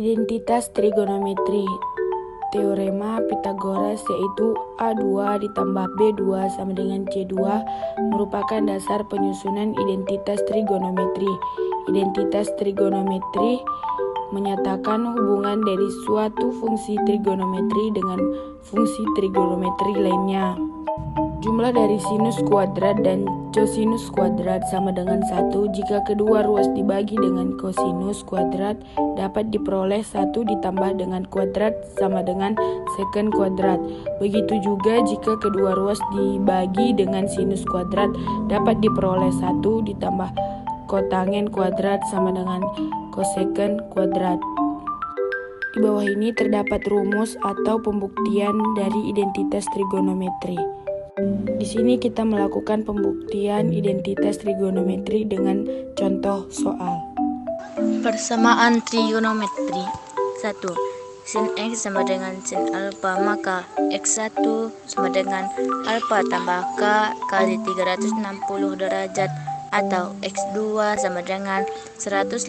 Identitas trigonometri. Teorema Pythagoras yaitu A2 ditambah B2 sama dengan C2 merupakan dasar penyusunan identitas trigonometri. Identitas trigonometri menyatakan hubungan dari suatu fungsi trigonometri dengan fungsi trigonometri lainnya. Jumlah dari sinus kuadrat dan cosinus kuadrat sama dengan 1 jika kedua ruas dibagi dengan kosinus kuadrat dapat diperoleh 1 ditambah dengan kuadrat sama dengan sekon kuadrat. Begitu juga jika kedua ruas dibagi dengan sinus kuadrat dapat diperoleh 1 ditambah kotangen kuadrat sama dengan kosekon kuadrat. Di bawah ini terdapat rumus atau pembuktian dari identitas trigonometri. Di sini kita melakukan pembuktian identitas trigonometri dengan contoh soal. Persamaan trigonometri. 1. Sin X sama dengan sin alfa, maka X1 sama dengan alfa tambah K kali 360 derajat, atau X2 sama dengan 180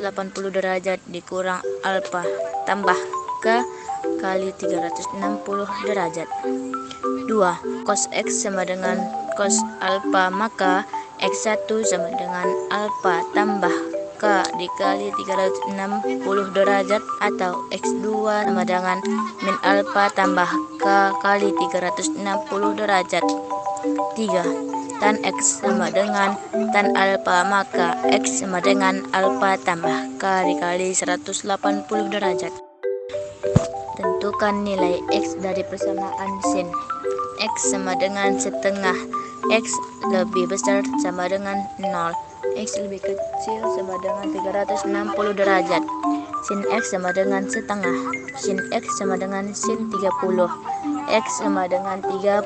derajat dikurang alfa tambah K kali 360 derajat. 2. Cos X sama dengan cos alfa, maka X1 sama dengan alfa tambah K dikali 360 derajat, atau X2 sama dengan min alfa tambah K kali 360 derajat. 3. Tan X sama dengan tan alfa, maka X sama dengan alfa tambah K dikali 180 derajat. Tentukan nilai X dari persamaan sin. X sama dengan setengah, X lebih besar sama dengan 0, X lebih kecil sama dengan 360 derajat. Sin X sama dengan setengah, sin X sama dengan sin 30, X sama dengan 30.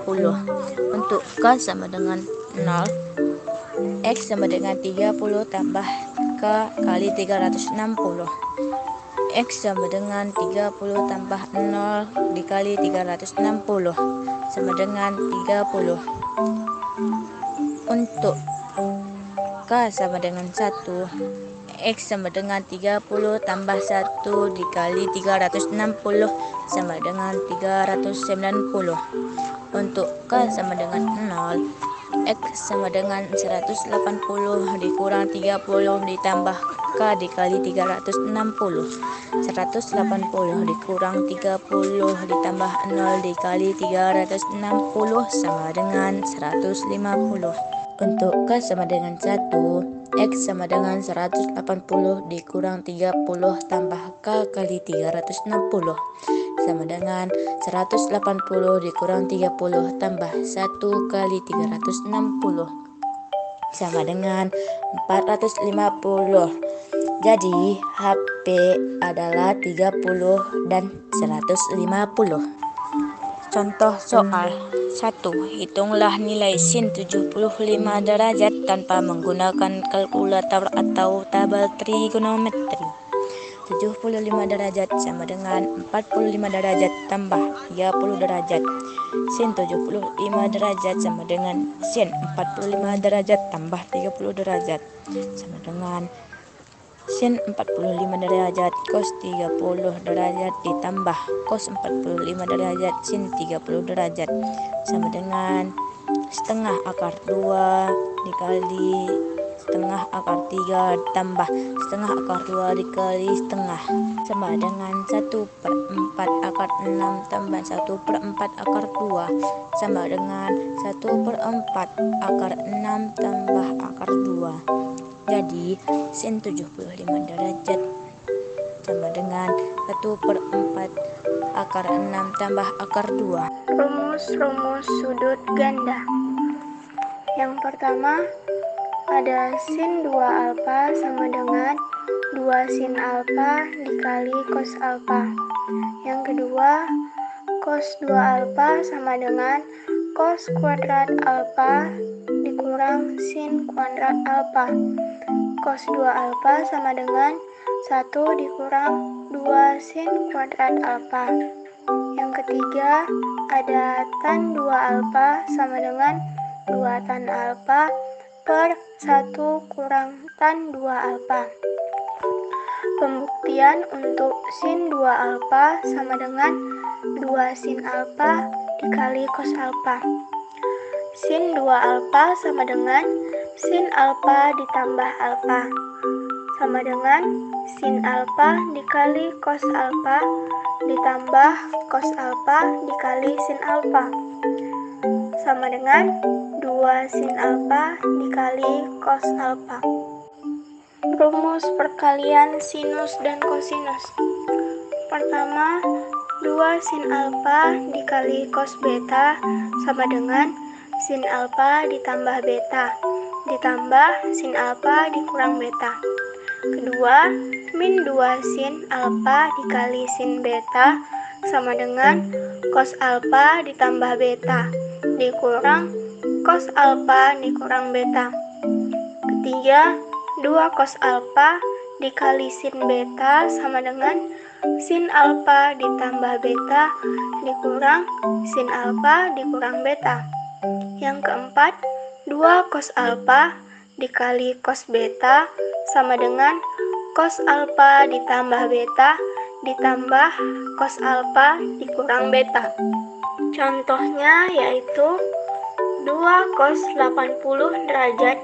Untuk K sama dengan 0, X sama dengan 30 tambah K kali 360. X sama dengan 30 tambah 0 dikali 360 sama dengan 30. Untuk K sama dengan 1, X sama dengan 30 tambah 1 dikali 360 sama dengan 390. Untuk K sama dengan 0, X sama dengan 180 dikurang 30 ditambah K dikali 360. 180 dikurang 30 ditambah 0 dikali 360 sama dengan 150. Untuk K sama dengan 1, X sama dengan 180 dikurang 30 tambah K kali 360 sama dengan 180 dikurang 30 tambah 1 kali 360 sama dengan 450. Jadi HP adalah 30 dan 150. Contoh soal 1. Hitunglah nilai sin 75 derajat tanpa menggunakan kalkulator atau tabel trigonometri. 75 derajat sama dengan 45 derajat tambah 30 derajat. Sin 75 derajat sama dengan sin 45 derajat tambah 30 derajat sama dengan sin 45 derajat cos 30 derajat ditambah cos 45 derajat sin 30 derajat sama dengan setengah akar 2 dikali setengah akar 3 tambah setengah akar 2 dikali setengah sama dengan 1/4 akar 6 tambah 1/4 akar 2 sama dengan 1/4 akar 6 tambah akar 2. Jadi sin 75 derajat sama dengan 1/4 akar 6 tambah akar 2. Rumus sudut ganda. Yang pertama, ada sin 2 alfa sama dengan 2 sin alfa dikali cos alfa. Yang kedua, cos 2 alfa sama dengan cos kuadrat alfa dikurang sin kuadrat alfa. Cos 2 alfa sama dengan 1 dikurang 2 sin kuadrat alfa. Yang ketiga, ada tan 2 alfa sama dengan 2 tan alfa per 1 kurang tan 2 alfa. Pembuktian untuk sin 2 alfa sama dengan 2 sin alfa dikali cos alfa. Sin 2 alfa sama dengan sin alfa ditambah alfa sama dengan sin alfa dikali cos alfa ditambah cos alfa dikali sin alfa sama dengan 2 sin alfa dikali cos alfa. Rumus perkalian sinus dan kosinus. Pertama, 2 sin alfa dikali cos beta sama dengan sin alfa ditambah beta ditambah sin alfa dikurang beta. Kedua, min 2 sin alfa dikali sin beta sama dengan cos alfa ditambah beta dikurang cos alfa dikurang beta. Ketiga, 2 cos alfa dikali sin beta sama dengan sin alfa ditambah beta dikurang sin alfa dikurang beta. Yang keempat, 2 cos alfa dikali cos beta sama dengan cos alfa ditambah beta ditambah cos alfa dikurang beta. Contohnya yaitu 2 cos 80 derajat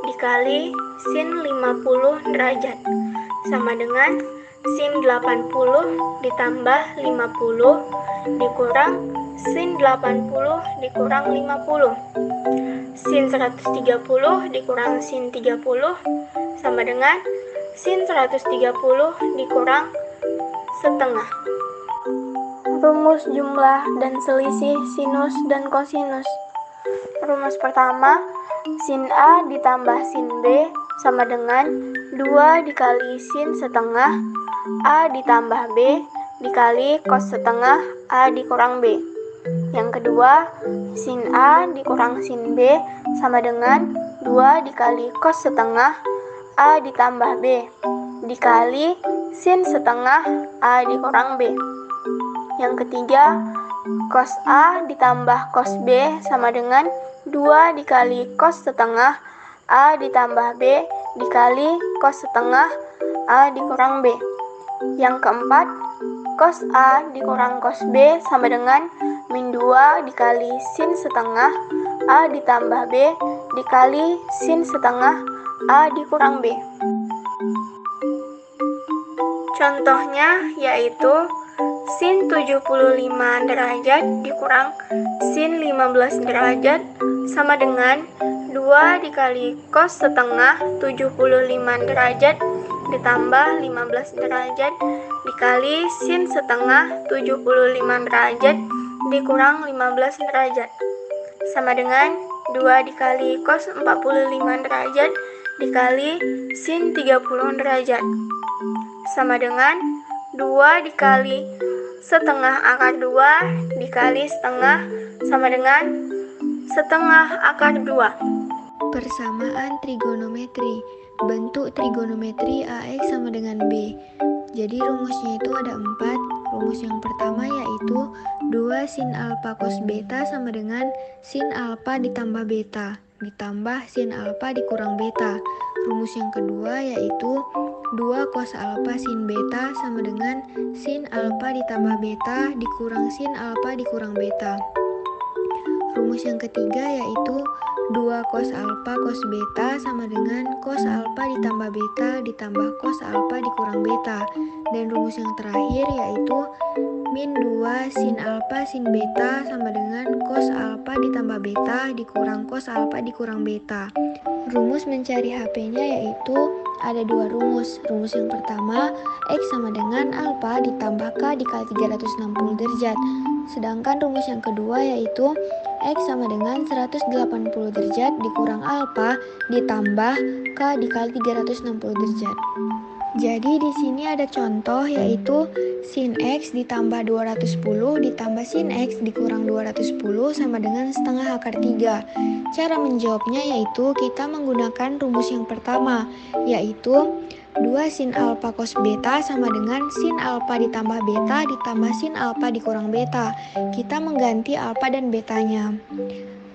dikali sin 50 derajat sama dengan sin 80 ditambah 50 dikurang sin 80 dikurang 50. Sin 130 dikurang sin 30 sama dengan sin 130 dikurang setengah. Rumus jumlah dan selisih sinus dan kosinus. Rumus pertama, sin A ditambah sin B sama dengan 2 dikali sin setengah A ditambah B dikali cos setengah A dikurang B. Yang kedua, sin A dikurang sin B sama dengan 2 dikali cos setengah A ditambah B dikali sin setengah A dikurang B. Yang ketiga, cos A ditambah cos B sama dengan 2 dikali cos setengah A ditambah B dikali cos setengah A dikurang B. Yang keempat, cos A dikurang cos B sama dengan min 2 dikali sin setengah A ditambah B dikali sin setengah A dikurang B. Contohnya yaitu sin 75 derajat dikurang sin 15 derajat sama dengan 2 dikali cos setengah 75 derajat ditambah 15 derajat dikali sin setengah 75 derajat dikurang 15 derajat sama dengan 2 dikali cos 45 derajat dikali sin 30 derajat sama dengan 2 dikali setengah akar 2 dikali setengah sama dengan setengah akar 2. Persamaan trigonometri. Bentuk trigonometri AX sama dengan B. Jadi rumusnya itu ada 4. Rumus yang pertama yaitu 2 sin alfa cos beta sama dengan sin alfa ditambah beta ditambah sin alfa dikurang beta. Rumus yang kedua yaitu 2 cos alfa sin beta sama dengan sin alfa ditambah beta dikurang sin alfa dikurang beta. Rumus yang ketiga yaitu 2 cos alfa cos beta sama dengan cos alfa ditambah beta ditambah cos alfa dikurang beta. Dan rumus yang terakhir yaitu min 2 sin alfa sin beta sama dengan cos alfa ditambah beta dikurang cos alfa dikurang beta. Rumus mencari HP-nya yaitu ada 2 rumus. Rumus yang pertama, X sama dengan alfa ditambah K dikali 360 derajat. Sedangkan rumus yang kedua yaitu X sama dengan 180 derajat dikurang alfa ditambah K dikali 360 derajat. Jadi di sini ada contoh yaitu sin X ditambah 210 ditambah sin X dikurang 210 sama dengan setengah akar 3. Cara menjawabnya yaitu kita menggunakan rumus yang pertama yaitu 2 sin alfa cos beta sama dengan sin alfa ditambah beta ditambah sin alfa dikurang beta. Kita mengganti alfa dan betanya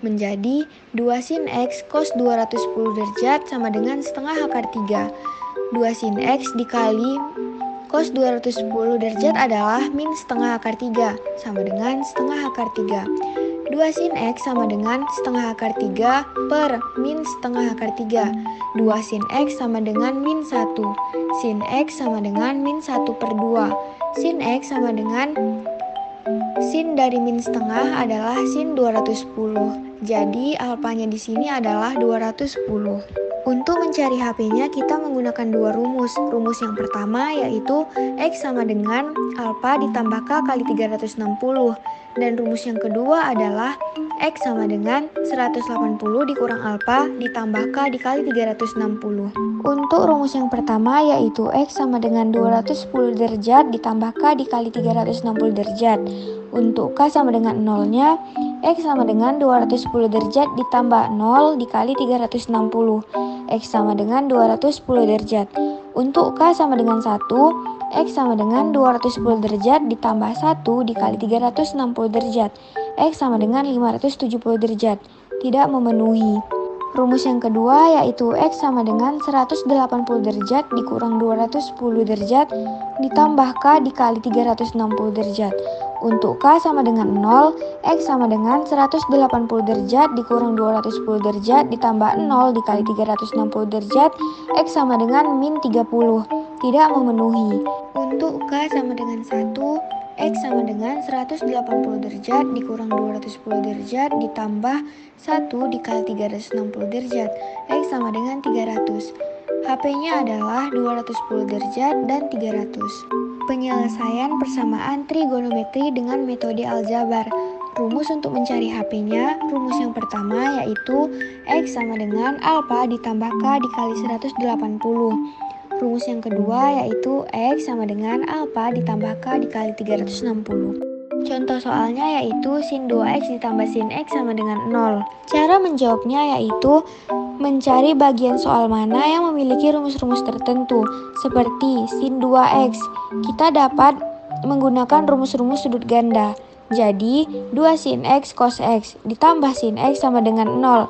menjadi 2 sin X cos 210 derajat sama dengan setengah akar 3. 2 sin X dikali Cos 210 derajat adalah min setengah akar 3 sama dengan setengah akar 3. 2 sin X sama dengan setengah akar 3 per min setengah akar 3. 2 sin X sama dengan min 1. Sin X sama dengan min 1 per 2. Sin X sama dengan sin dari min setengah adalah sin 210. Jadi alfanya di sini adalah 210. Untuk mencari HP-nya kita menggunakan dua rumus. Rumus yang pertama yaitu X sama dengan alfa ditambah K kali 360. Dan rumus yang kedua adalah X sama dengan 180 dikurang alfa ditambah K dikali 360. Untuk rumus yang pertama yaitu X sama dengan 210 derajat ditambah K dikali 360 derajat. Untuk K sama dengan 0-nya, X sama dengan 210 derajat ditambah 0 dikali 360. X sama dengan 210 derajat. Untuk K sama dengan 1, X sama dengan 210 derajat ditambah 1 dikali 360 derajat. X sama dengan 570 derajat. Tidak memenuhi. Rumus yang kedua yaitu X sama dengan 180 derajat dikurang 210 derajat ditambah K dikali 360 derajat. Untuk K sama dengan 0, X sama dengan 180 derajat dikurang 210 derajat ditambah 0 dikali 360 derajat, X sama dengan min 30. Tidak memenuhi. Untuk K sama dengan 1, X sama dengan 180 derajat dikurang 210 derajat ditambah 1 dikali 360 derajat, X sama dengan 300. HP-nya adalah 210 derajat dan 300. Penyelesaian persamaan trigonometri dengan metode aljabar. Rumus untuk mencari HP-nya, rumus yang pertama yaitu X sama dengan alfa ditambah K dikali 180. Rumus yang kedua yaitu X sama dengan alfa ditambah K dikali 360. Contoh soalnya yaitu sin 2X ditambah sin X sama dengan 0. Cara menjawabnya yaitu mencari bagian soal mana yang memiliki rumus-rumus tertentu, seperti sin 2X. Kita dapat menggunakan rumus-rumus sudut ganda. Jadi, 2 sin X cos X ditambah sin X sama dengan 0.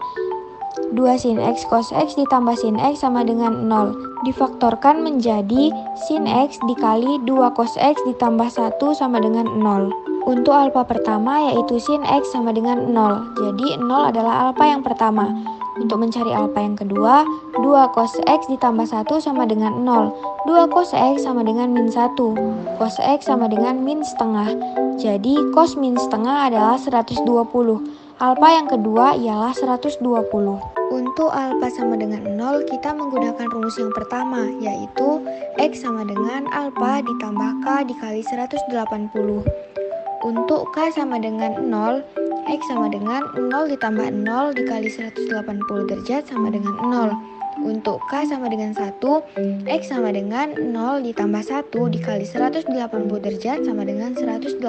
2 sin X cos X ditambah sin X sama dengan 0. Difaktorkan menjadi sin X dikali 2 cos X ditambah 1 sama dengan 0. Untuk alfa pertama yaitu sin X sama dengan 0. Jadi 0 adalah alfa yang pertama. Untuk mencari alfa yang kedua, 2 cos X ditambah 1 sama dengan 0. 2 cos X sama dengan min 1. Cos X sama dengan min setengah. Jadi cos min setengah adalah 120. Alfa yang kedua ialah 120. Untuk alfa sama dengan 0, kita menggunakan rumus yang pertama, yaitu X sama dengan alfa ditambah K dikali 180. Untuk K sama dengan 0, X sama dengan 0 ditambah 0 dikali 180 derajat sama dengan 0. Untuk K sama dengan 1, X sama dengan 0 ditambah 1 dikali 180 derajat sama dengan 180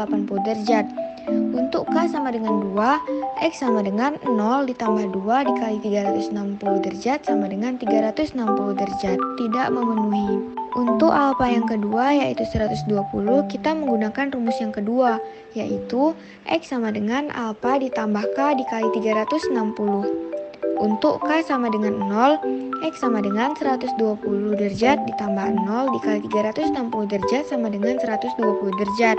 derajat. Untuk K sama dengan 2, X sama dengan 0 ditambah 2 dikali 360 derajat sama dengan 360 derajat. Tidak memenuhi. Untuk alfa yang kedua yaitu 120, kita menggunakan rumus yang kedua, yaitu X sama dengan alfa ditambah K dikali 360. Untuk K sama dengan 0, X sama dengan 120 derajat ditambah 0 dikali 360 derajat sama dengan 120 derajat.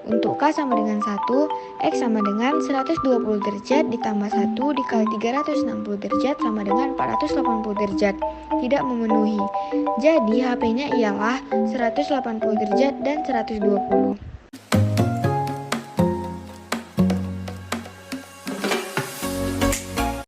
Untuk K sama dengan 1, X sama dengan 120 derajat ditambah 1 dikali 360 derajat sama dengan 480 derajat. Tidak memenuhi. Jadi HP-nya ialah 180 derajat dan 120.